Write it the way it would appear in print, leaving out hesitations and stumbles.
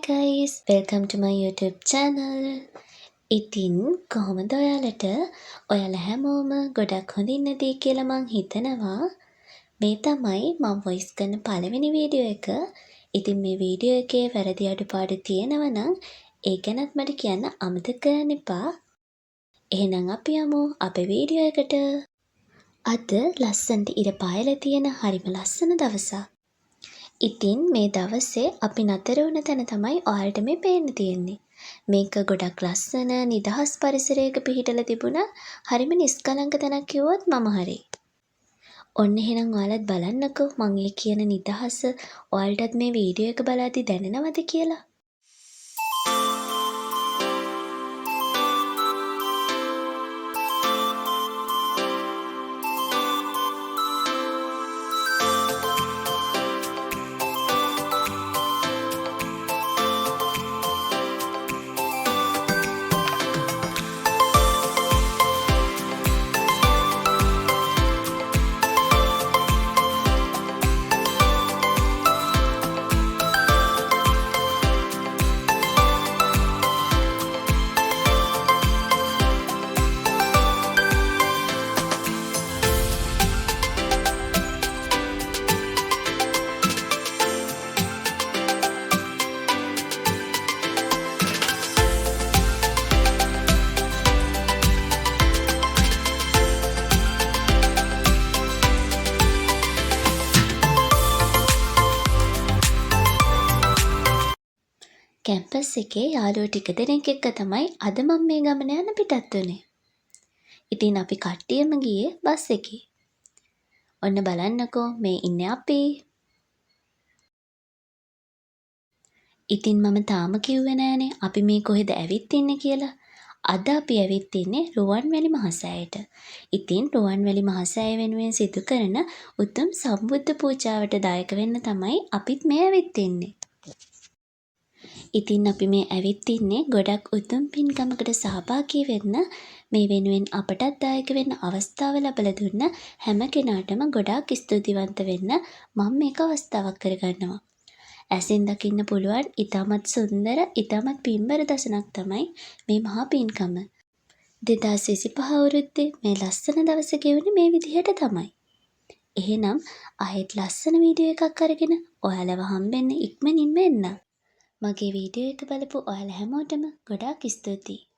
guys, welcome to my YouTube channel. ඉතින් කොහොමද ඔයාලට? ඔයාලා හැමෝම ගොඩක් හොඳින් නැති කියලා මං හිතනවා. මේ තමයි මම voice කරන පළවෙනි වීඩියෝ එක. ඉතින් මේ වීඩියෝ එකේ වැරදි අඩුපාඩු තියෙනවා නම් ඒ ගැනත් මට කියන්න අමතක කරන්න එපා. එහෙනම් අපි යමු අපේ වීඩියෝ එකට. අද ලස්සනට ඉර පායලා තියෙන හරිම ලස්සන දවසක්. ඉතින් මේ දවසේ අපි නතර වුණ තැන තමයි ඔයාලට මේ පේන්න තියෙන්නේ. මේක ගොඩක් ලස්සන නිදහස් පරිසරයක පිහිටලා තිබුණා. හරිම නිස්කලංක තැනක් කිව්වොත් මම හරි. ඔන්න එහෙනම් ඔයාලත් බලන්නකෝ මම මේ කියන නිදහස ඔයාලටත් මේ වීඩියෝ එක බලද්දි දැනෙනවද කියලා. කැම්පස් එකේ යාළුවෝ ටික දෙනෙක් එක්ක තමයි අද මම මේ ගමන යන පිටත් වුනේ. ඉතින් අපි කට්ටියම ගියේ බස් එකේ. ඔන්න බලන්නකෝ මේ ඉන්නේ අපි. ඉතින් මම තාම කිව්වේ නෑනේ අපි මේ කොහෙද ඇවිත් ඉන්නේ කියලා. අද අපි ඇවිත් ඉන්නේ රුවන්වැලි මහසෑයට. ඉතින් රුවන්වැලි මහසෑය වෙනුවෙන් සිදු කරන උතුම් සම්බුද්ධ පූජාවට දායක වෙන්න තමයි අපිත් මේ ඇවිත් ඉන්නේ. ඉතින් අපි මේ ඇවිත් ඉන්නේ ගොඩක් උතුම් පින්කමකට සහභාගී වෙන්න. මේ වෙනුවෙන් අපටත් දායක වෙන්න අවස්ථාව ලැබලා දුන්න හැම කෙනාටම ගොඩාක් ස්තුතිවන්ත වෙන්න මම මේක අවස්ථාවක් කරගන්නවා. ඇසින් දකින්න පුළුවන් ඊටමත් සුන්දර ඊටමත් පින්බර දසනක් තමයි මේ මහා පින්කම. 2025 අවුරුද්දේ මේ ලස්සන දවස ගෙවුනේ මේ විදිහට තමයි. එහෙනම් ආයෙත් ලස්සන වීඩියෝ එකක් අරගෙන ඔයාලව හම්බෙන්න ඉක්මනින්ම එන්න. මගේ වීඩියෝ එක බලපු ඔයාලා හැමෝටම ගොඩාක් ස්තුතියි.